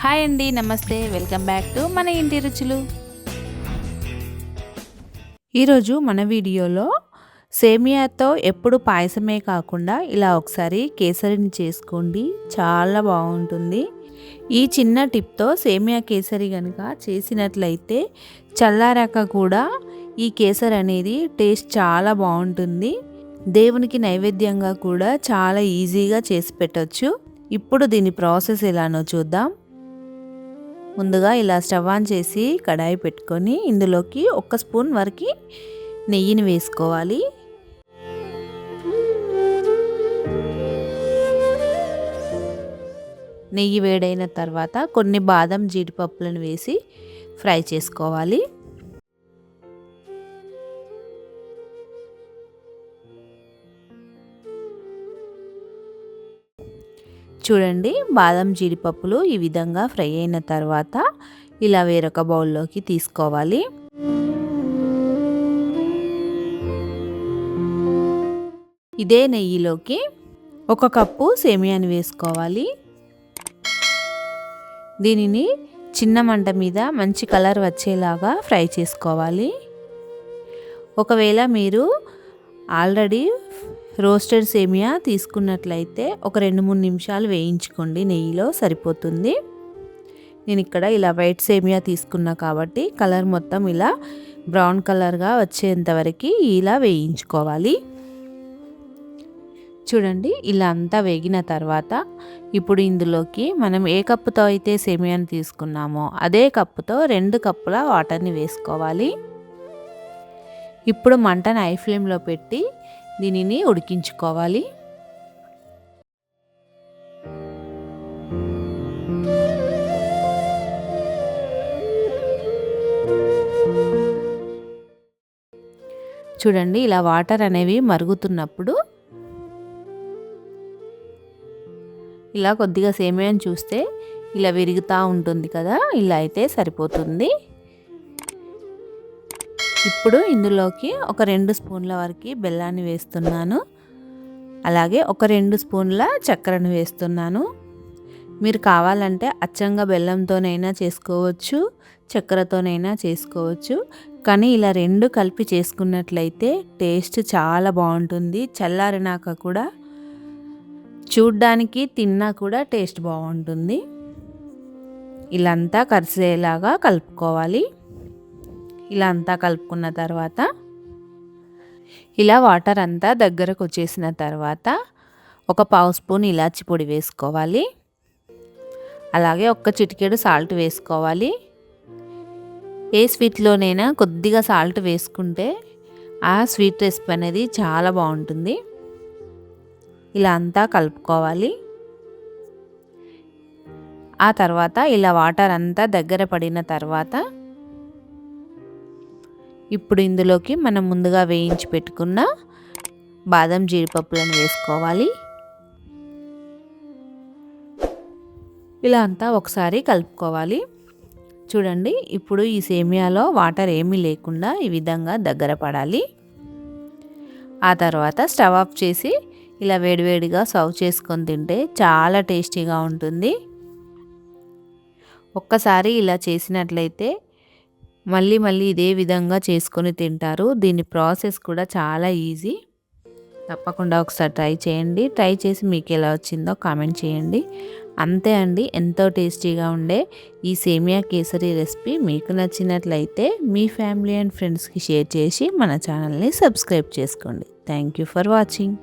Hi అండి, నమస్తే. Welcome back to మన ఇంటి రుచులు. ఈరోజు మన వీడియోలో సేమియాతో ఎప్పుడు పాయసమే కాకుండా ఇలా ఒకసారి కేసరిని చేసుకోండి, చాలా బాగుంటుంది. ఈ చిన్న టిప్తో సేమియా కేసరి కనుక చేసినట్లయితే చల్లారాక కూడా ఈ కేసరి అనేది టేస్ట్ చాలా బాగుంటుంది. దేవునికి నైవేద్యంగా కూడా చాలా ఈజీగా చేసి పెట్టొచ్చు. ఇప్పుడు దీని ప్రాసెస్ ఎలానో చూద్దాం. ముందుగా ఇలా స్టవ్ ఆన్ చేసి కడాయి పెట్టుకొని ఇందులోకి 1 స్పూన్ వరకు నెయ్యిని వేసుకోవాలి. నెయ్యి వేడైన తర్వాత కొన్ని బాదం జీడిపప్పులను వేసి ఫ్రై చేసుకోవాలి. చూడండి, బాదం జీడిపప్పులు ఈ విధంగా ఫ్రై అయిన తర్వాత ఇలా వేరొక బౌల్లోకి తీసుకోవాలి. ఇదే నెయ్యిలోకి 1 కప్పు సేమియాని వేసుకోవాలి. దీనిని చిన్న మంట మీద మంచి కలర్ వచ్చేలాగా ఫ్రై చేసుకోవాలి. ఒకవేళ మీరు ఆల్రెడీ రోస్టెడ్ సేమియా తీసుకున్నట్లయితే ఒక 2-3 నిమిషాలు వేయించుకోండి, నెయ్యిలో సరిపోతుంది. నేను ఇక్కడ ఇలా వైట్ సేమియా తీసుకున్నా కాబట్టి కలర్ మొత్తం ఇలా బ్రౌన్ కలర్గా వచ్చేంత వరకు ఇలా వేయించుకోవాలి. చూడంండి, ఇలా అంతా వేగిన తర్వాత ఇప్పుడు ఇందులోకి మనం ఏ కప్పుతో అయితే సేమియాని తీసుకున్నామో అదే కప్పుతో 2 కప్పుల వాటర్ని వేసుకోవాలి. ఇప్పుడు మంటను హై ఫ్లేమ్లో పెట్టి దీనిని ఉడికించుకోవాలి. చూడండి, ఇలా వాటర్ అనేవి మరుగుతున్నప్పుడు ఇలా కొద్దిగా సేమియాని చూస్తే ఇలా విరుగుతూ ఉంటుంది కదా, ఇలా అయితే సరిపోతుంది. ఇప్పుడు ఇందులోకి ఒక 2 స్పూన్ల వరకు బెల్లాన్ని వేస్తున్నాను. అలాగే ఒక 2 స్పూన్ల చక్కెరను వేస్తున్నాను. మీరు కావాలంటే అచ్చంగా బెల్లంతోనైనా చేసుకోవచ్చు, చక్కెరతోనైనా చేసుకోవచ్చు. కానీ ఇలా 2 కలిపి చేసుకున్నట్లయితే టేస్ట్ చాలా బాగుంటుంది. చల్లారినాక కూడా చూడ్డానికి తిన్నా కూడా టేస్ట్ బాగుంటుంది. ఇలా అంతా కలిసేలాగా కలుపుకోవాలి. ఇలా అంతా కలుపుకున్న తర్వాత ఇలా వాటర్ అంతా దగ్గరకు వచ్చేసిన తర్వాత ఒక 1/2 స్పూన్ ఇలాచి పొడి వేసుకోవాలి. అలాగే 1 చిటికెడు సాల్ట్ వేసుకోవాలి. ఏ స్వీట్లోనైనా కొద్దిగా సాల్ట్ వేసుకుంటే ఆ స్వీట్ రెసిపీ అనేది చాలా బాగుంటుంది. ఇలా అంతా కలుపుకోవాలి. ఆ తర్వాత ఇలా వాటర్ అంతా దగ్గర పడిన తర్వాత ఇప్పుడు ఇందులోకి మనం ముందుగా వేయించి పెట్టుకున్న బాదం జీడిపప్పులను వేసుకోవాలి. ఇలా అంతా ఒకసారి కలుపుకోవాలి. చూడండి, ఇప్పుడు ఈ సేమియాలో వాటర్ ఏమీ లేకుండా ఈ విధంగా దగ్గర పడాలి. ఆ తర్వాత స్టవ్ ఆఫ్ చేసి ఇలా వేడివేడిగా సర్వ్ చేసుకొని తింటే చాలా టేస్టీగా ఉంటుంది. ఒక్కసారి ఇలా చేసినట్లయితే మళ్ళీ ఇదే విధంగా చేసుకొని తింటారు. దీని ప్రాసెస్ కూడా చాలా ఈజీ. తప్పకుండా ఒకసారి ట్రై చేయండి. ట్రై చేసి మీకు ఎలా వచ్చిందో కామెంట్ చేయండి. అంతే అండి, ఎంతో టేస్టీగా ఉండే ఈ సేమియా కేసరి రెసిపీ మీకు నచ్చినట్లయితే మీ ఫ్యామిలీ అండ్ ఫ్రెండ్స్కి షేర్ చేసి మన ఛానల్ని సబ్స్క్రైబ్ చేసుకోండి. Thank you for watching.